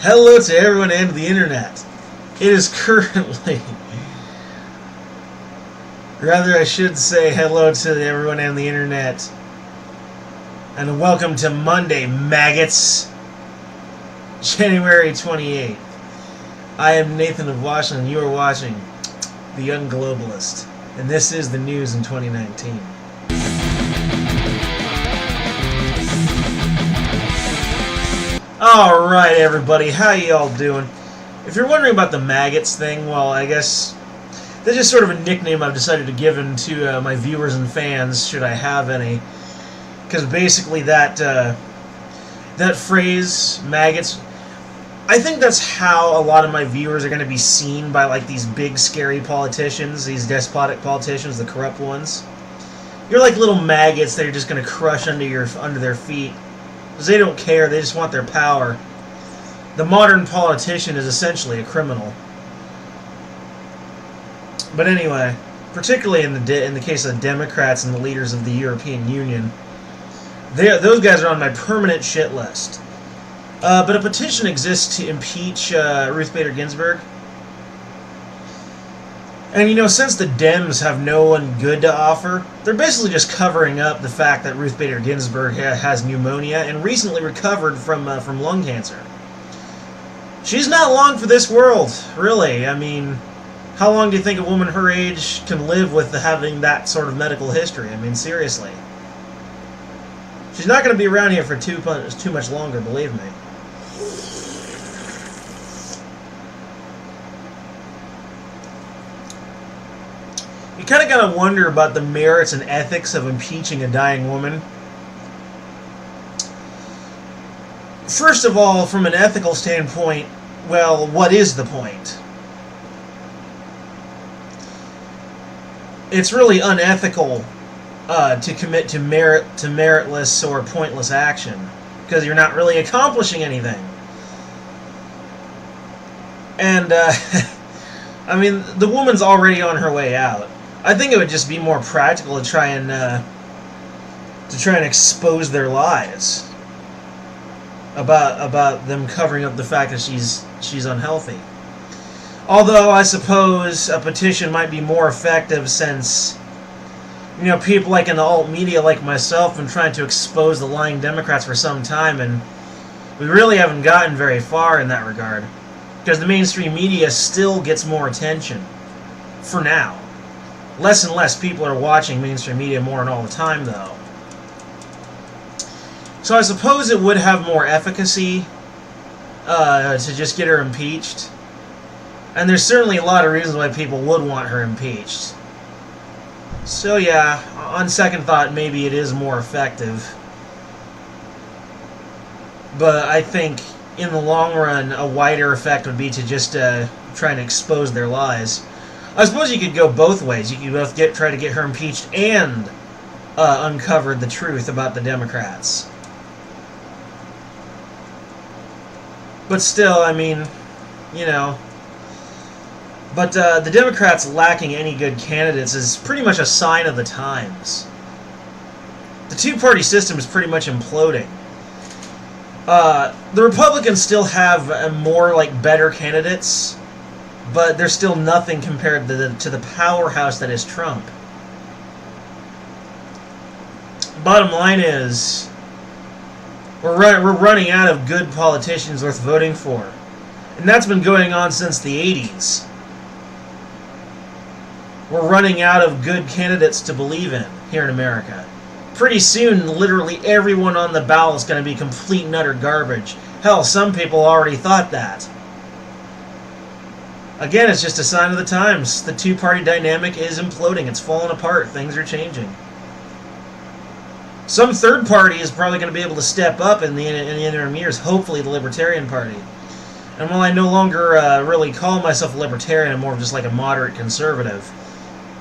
Hello to everyone and the internet. It is currently, rather I should say hello to everyone and the internet, and welcome to Monday, maggots, January 28th. I am Nathan of Washington, you are watching The Young Globalist, and this is the news in 2019. Alright everybody, how y'all doing? If you're wondering about the maggots thing, well, I guess that's just sort of a nickname I've decided to give to my viewers and fans, should I have any. Because basically that phrase, maggots, I think that's how a lot of my viewers are going to be seen by like these big scary politicians, these despotic politicians, the corrupt ones. You're like little maggots that you're just going to crush under their feet. Because they don't care, they just want their power. The modern politician is essentially a criminal. But anyway, particularly in the case of the Democrats and the leaders of the European Union, those guys are on my permanent shit list. But a petition exists to impeach Ruth Bader Ginsburg. And, you know, since the Dems have no one good to offer, they're basically just covering up the fact that Ruth Bader Ginsburg has pneumonia and recently recovered from lung cancer. She's not long for this world, really. I mean, how long do you think a woman her age can live with having that sort of medical history? I mean, seriously. She's not going to be around here for too much longer, believe me. You kind of got to wonder about the merits and ethics of impeaching a dying woman. First of all, from an ethical standpoint, well, what is the point? It's really unethical to commit to meritless or pointless action, because you're not really accomplishing anything. And I mean, the woman's already on her way out. I think it would just be more practical to try and expose their lies about them covering up the fact that she's unhealthy. Although I suppose a petition might be more effective, since, you know, people like in the alt media like myself have been trying to expose the lying Democrats for some time, and we really haven't gotten very far in that regard, because the mainstream media still gets more attention for now. Less and less people are watching mainstream media more and all the time, though. So I suppose it would have more efficacy to just get her impeached. And there's certainly a lot of reasons why people would want her impeached. So yeah, on second thought, maybe it is more effective. But I think in the long run, a wider effect would be to just try and expose their lies. I suppose you could go both ways. You could both try to get her impeached and uncover the truth about the Democrats. But still, I mean, you know. But the Democrats lacking any good candidates is pretty much a sign of the times. The two-party system is pretty much imploding. The Republicans still have more, like, better candidates, but there's still nothing compared to the powerhouse that is Trump. Bottom line is, we're running out of good politicians worth voting for. And that's been going on since the 80s. We're running out of good candidates to believe in here in America. Pretty soon, literally everyone on the ballot is going to be complete and utter garbage. Hell, some people already thought that. Again, it's just a sign of the times. The two-party dynamic is imploding. It's falling apart. Things are changing. Some third party is probably going to be able to step up in the interim years, hopefully the Libertarian Party. And while I no longer really call myself a Libertarian, I'm more of just like a moderate conservative,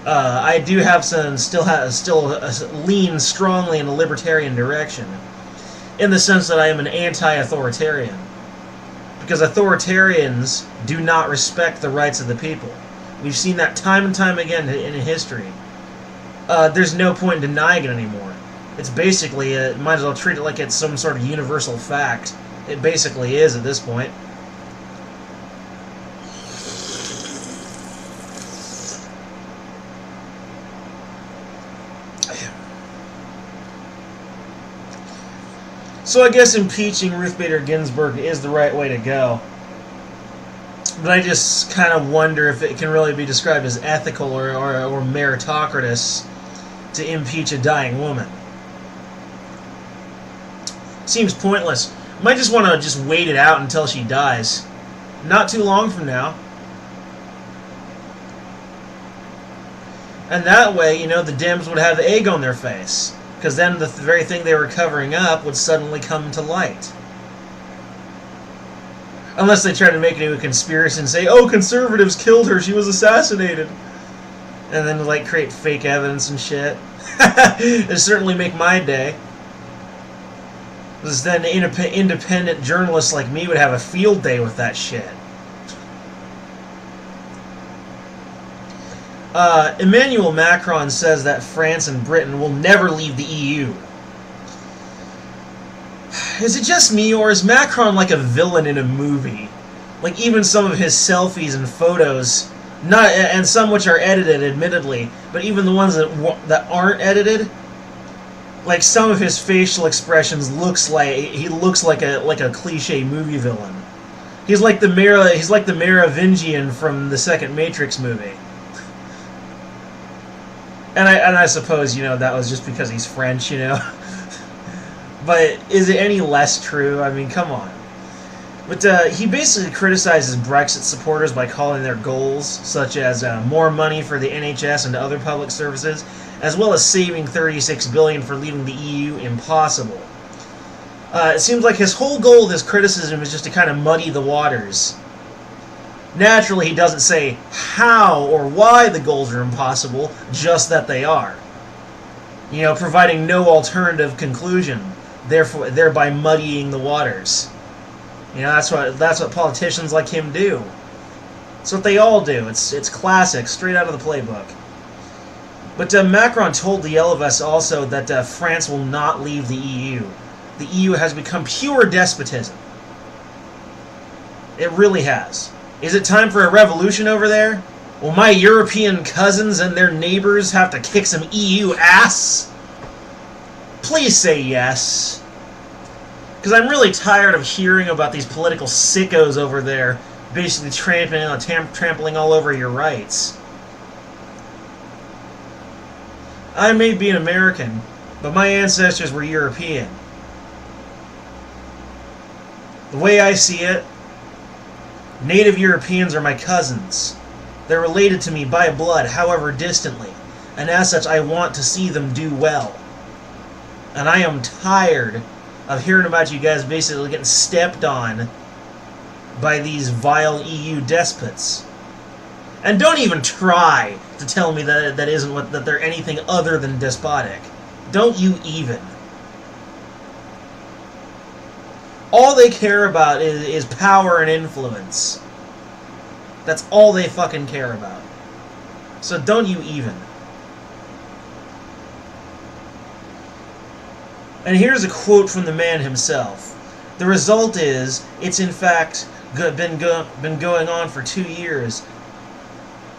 I do have still lean strongly in the Libertarian direction, in the sense that I am an anti-authoritarian. Because authoritarians do not respect the rights of the people. We've seen that time and time again in history. There's no point in denying it anymore. It's basically, might as well treat it like it's some sort of universal fact. It basically is at this point. So I guess impeaching Ruth Bader Ginsburg is the right way to go. But I just kind of wonder if it can really be described as ethical or meritocratic to impeach a dying woman. Seems pointless. Might just want to just wait it out until she dies. Not too long from now. And that way, you know, the Dems would have egg on their face. Because then the very thing they were covering up would suddenly come to light. Unless they try to make it into a conspiracy and say, oh, conservatives killed her, she was assassinated. And then, like, create fake evidence and shit. It'd certainly make my day. Because then independent journalists like me would have a field day with that shit. Emmanuel Macron says that France and Britain will never leave the EU. Is it just me, or is Macron like a villain in a movie? Like, even some of his selfies and photos, and some which are edited, admittedly, but even the ones that aren't edited, like, some of his facial expressions he looks like a cliche movie villain. He's like the Merovingian from the second Matrix movie. And I suppose, you know, that was just because he's French, you know. But is it any less true? I mean, come on. But he basically criticizes Brexit supporters by calling their goals, such as more money for the NHS and other public services, as well as saving $36 billion for leaving the EU, impossible. It seems like his whole goal of this criticism is just to kind of muddy the waters. Naturally, he doesn't say how or why the goals are impossible, just that they are. You know, providing no alternative conclusion, thereby muddying the waters. You know, that's what politicians like him do. It's what they all do. It's classic, straight out of the playbook. But Macron told the LFS also that France will not leave the EU. The EU has become pure despotism. It really has. Is it time for a revolution over there? Will my European cousins and their neighbors have to kick some EU ass? Please say yes. Because I'm really tired of hearing about these political sickos over there basically trampling all over your rights. I may be an American, but my ancestors were European. The way I see it, Native Europeans are my cousins. They're related to me by blood, however distantly, and as such I want to see them do well. And I am tired of hearing about you guys basically getting stepped on by these vile EU despots. And don't even try to tell me that that they're anything other than despotic. Don't you even. All they care about is power and influence. That's all they fucking care about. So don't you even. And here's a quote from the man himself. The result is, it's in fact been going on for 2 years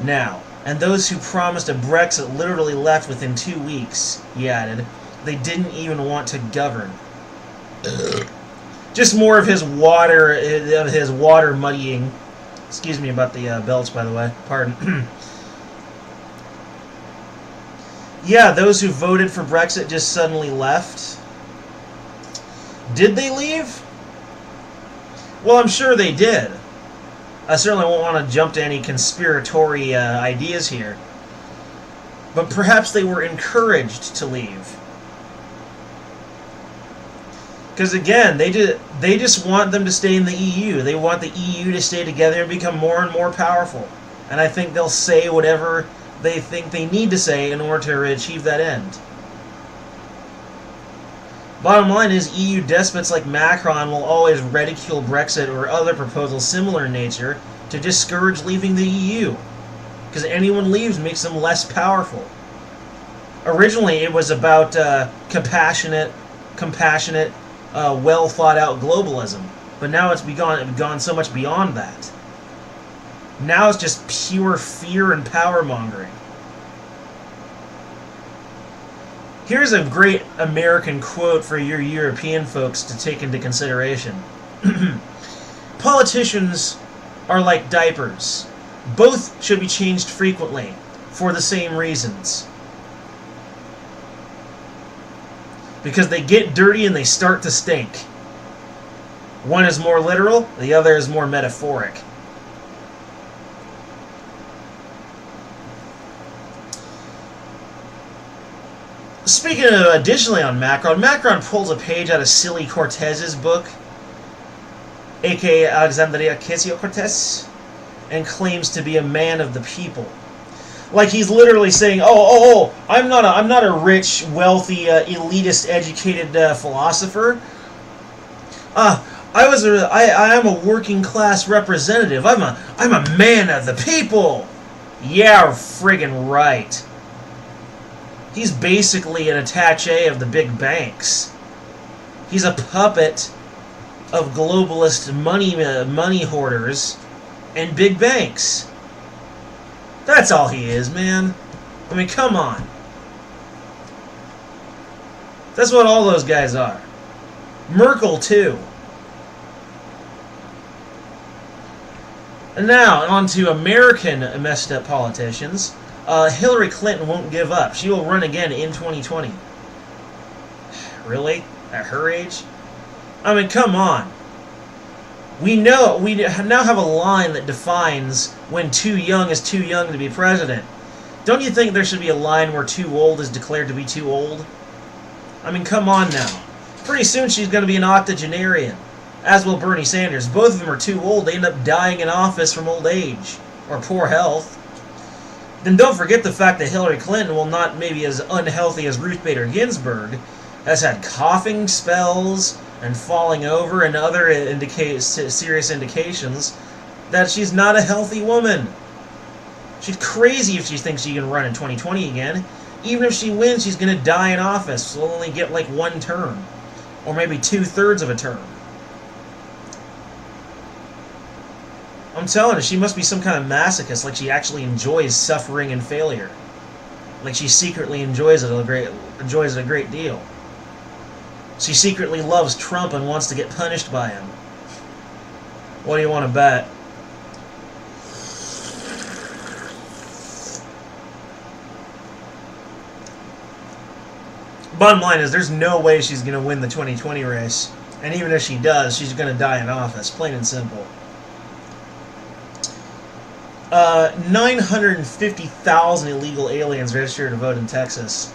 now. And those who promised a Brexit literally left within 2 weeks, he added. They didn't even want to govern. Just more of his water muddying. Excuse me about the belch, by the way. Pardon. Yeah, those who voted for Brexit just suddenly left. Did they leave? Well, I'm sure they did. I certainly won't want to jump to any conspiratory ideas here. But perhaps they were encouraged to leave. Because again, they just want them to stay in the EU. They want the EU to stay together and become more and more powerful. And I think they'll say whatever they think they need to say in order to achieve that end. Bottom line is, EU despots like Macron will always ridicule Brexit or other proposals similar in nature to discourage leaving the EU. Because anyone leaves makes them less powerful. Originally, it was about compassionate, well thought out globalism. But now it's gone so much beyond that. Now it's just pure fear and power mongering. Here's a great American quote for your European folks to take into consideration. Politicians are like diapers. Both should be changed frequently for the same reasons. Because they get dirty and they start to stink. One is more literal, the other is more metaphoric. Speaking of, additionally on Macron, Macron pulls a page out of Silly Cortez's book, aka Alexandria Ocasio-Cortez, and claims to be a man of the people. Like he's literally saying, I'm not a rich, wealthy, elitist, educated philosopher. I am a working class representative. I'm a man of the people. Yeah, friggin' right. He's basically an attaché of the big banks. He's a puppet of globalist money hoarders and big banks. That's all he is, man. I mean, come on. That's what all those guys are. Merkel, too. And now, on to American messed up politicians. Hillary Clinton won't give up. She will run again in 2020. Really? At her age? I mean, come on. We now have a line that defines when too young is too young to be president. Don't you think there should be a line where too old is declared to be too old? I mean, come on now. Pretty soon she's going to be an octogenarian, as will Bernie Sanders. Both of them are too old. They end up dying in office from old age or poor health. Then don't forget the fact that Hillary Clinton, while not maybe as unhealthy as Ruth Bader Ginsburg, has had coughing spells and falling over and other serious indications that she's not a healthy woman. She's crazy if she thinks she can run in 2020 again. Even if she wins, she's going to die in office. She'll only get like one term. Or maybe 2/3 of a term. I'm telling you, she must be some kind of masochist, like she actually enjoys suffering and failure. Like she secretly enjoys it a great deal. She secretly loves Trump and wants to get punished by him. What do you want to bet? Bottom line is, there's no way she's going to win the 2020 race. And even if she does, she's going to die in office. Plain and simple. 950,000 illegal aliens registered to vote in Texas.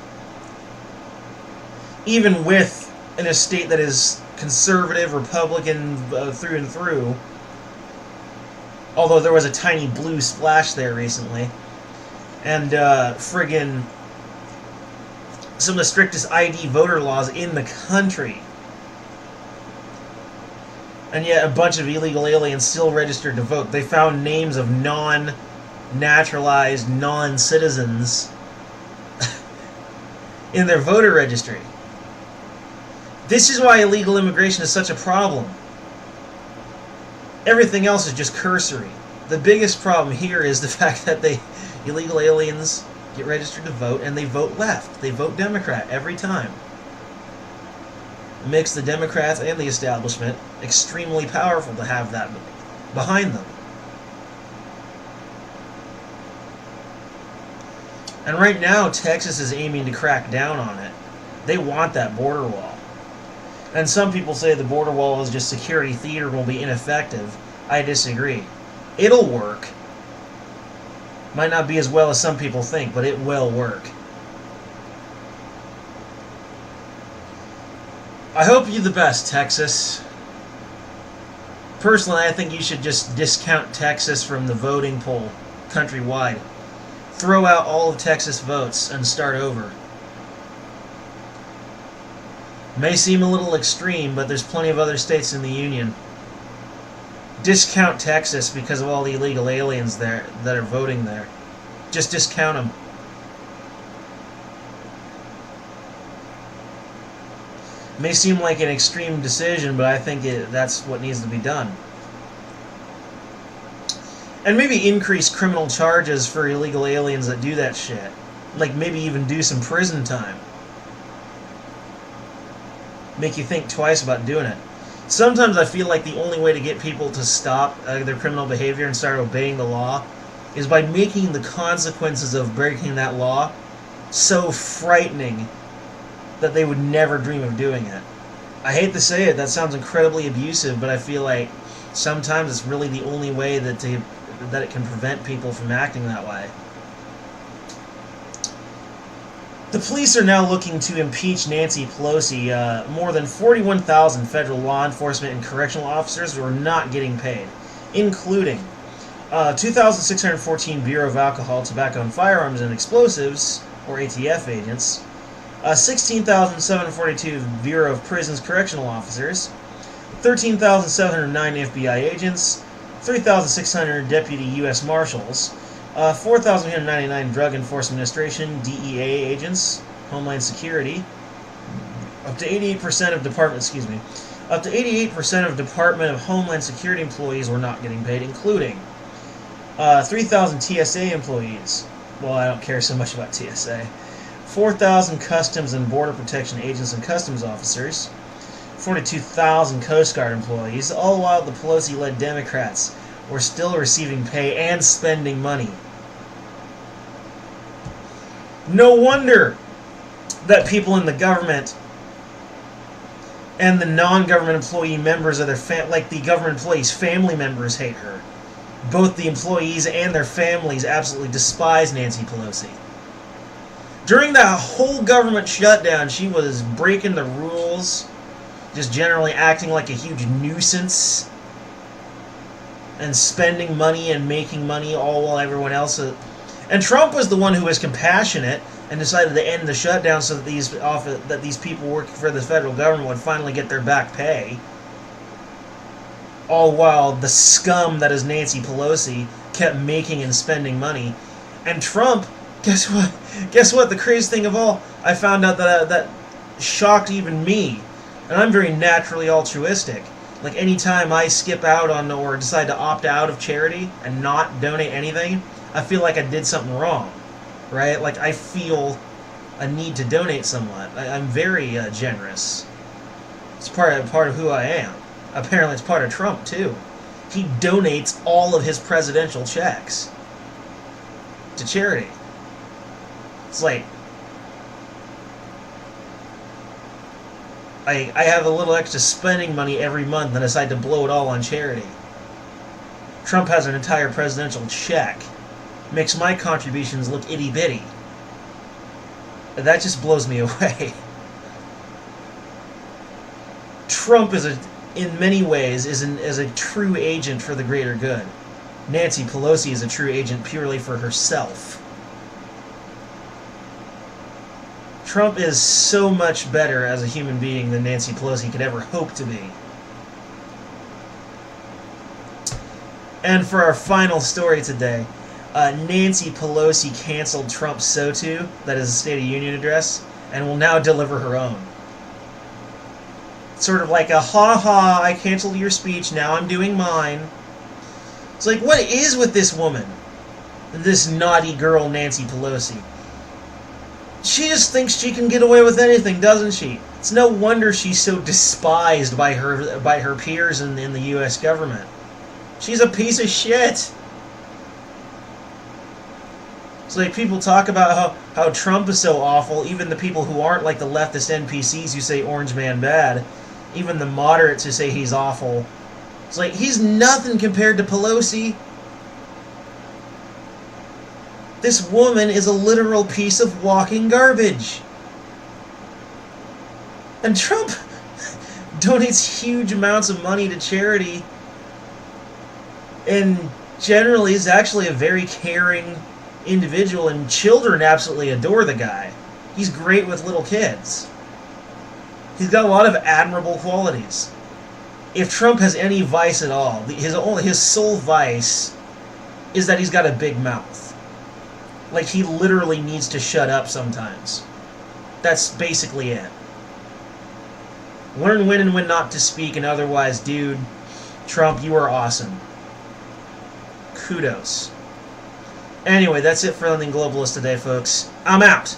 Even with in a state that is conservative, Republican through and through, although there was a tiny blue splash there recently, and friggin' some of the strictest ID voter laws in the country, and yet a bunch of illegal aliens still registered to vote. They found names of non-naturalized, non-citizens in their voter registry. This is why illegal immigration is such a problem. Everything else is just cursory. The biggest problem here is the fact that illegal aliens get registered to vote and they vote left. They vote Democrat every time. It makes the Democrats and the establishment extremely powerful to have that behind them. And right now, Texas is aiming to crack down on it. They want that border wall. And some people say the border wall is just security theater and will be ineffective. I disagree. It'll work. Might not be as well as some people think, but it will work. I hope you the best, Texas. Personally, I think you should just discount Texas from the voting poll countrywide. Throw out all of Texas votes and start over. May seem a little extreme, but there's plenty of other states in the Union. Discount Texas because of all the illegal aliens there that are voting there. Just discount them. May seem like an extreme decision, but I think that's what needs to be done. And maybe increase criminal charges for illegal aliens that do that shit. Like, maybe even do some prison time. Make you think twice about doing it. Sometimes I feel like the only way to get people to stop their criminal behavior and start obeying the law is by making the consequences of breaking that law so frightening that they would never dream of doing it. I hate to say it, that sounds incredibly abusive, but I feel like sometimes it's really the only way that it can prevent people from acting that way. The police are now looking to impeach Nancy Pelosi. More than 41,000 federal law enforcement and correctional officers who are not getting paid, including 2,614 Bureau of Alcohol, Tobacco, and Firearms and Explosives, or ATF agents, 16,742 Bureau of Prisons correctional officers, 13,709 FBI agents, 3,600 deputy U.S. Marshals, 4,199 Drug Enforcement Administration (DEA) agents, Homeland Security. Up to 88% of Department of Homeland Security employees were not getting paid, including 3,000 TSA employees. Well, I don't care so much about TSA. 4,000 Customs and Border Protection agents and customs officers. 42,000 Coast Guard employees, all while the Pelosi-led Democrats were still receiving pay and spending money. No wonder that people in the government and the non-government employee members of their like the government employees' family members hate her. Both the employees and their families absolutely despise Nancy Pelosi. During that whole government shutdown, she was breaking the rules, just generally acting like a huge nuisance, and spending money and making money all while everyone else... And Trump was the one who was compassionate and decided to end the shutdown so that these people working for the federal government would finally get their back pay. All while the scum that is Nancy Pelosi kept making and spending money. And Trump, guess what? Guess what? The craziest thing of all, I found out that shocked even me. And I'm very naturally altruistic. Like, anytime I skip out on or decide to opt out of charity and not donate anything, I feel like I did something wrong, right? Like, I feel a need to donate somewhat. I'm very generous. It's part of who I am. Apparently it's part of Trump, too. He donates all of his presidential checks to charity. It's like, I have a little extra spending money every month and I decide to blow it all on charity. Trump has an entire presidential check. Makes my contributions look itty-bitty. That just blows me away. Trump in many ways is a true agent for the greater good. Nancy Pelosi is a true agent purely for herself. Trump is so much better as a human being than Nancy Pelosi could ever hope to be. And for our final story today, Nancy Pelosi canceled Trump's SOTU, that is a State of Union address, and will now deliver her own. Sort of like a, ha-ha, I canceled your speech, now I'm doing mine. It's like, what is with this woman? This naughty girl, Nancy Pelosi. She just thinks she can get away with anything, doesn't she? It's no wonder she's so despised by her peers in the U.S. government. She's a piece of shit. It's like people talk about how Trump is so awful, even the people who aren't like the leftist NPCs who say Orange Man bad, even the moderates who say he's awful. It's like, he's nothing compared to Pelosi. This woman is a literal piece of walking garbage. And Trump donates huge amounts of money to charity and generally is actually a very caring individual, and children absolutely adore the guy. He's great with little kids. He's got a lot of admirable qualities. If Trump has any vice at all, his sole vice is that he's got a big mouth. Like, he literally needs to shut up sometimes. That's basically it. Learn when and when not to speak, and otherwise, dude, Trump, you are awesome. Kudos. Anyway, that's it for Lending Globalist today, folks. I'm out.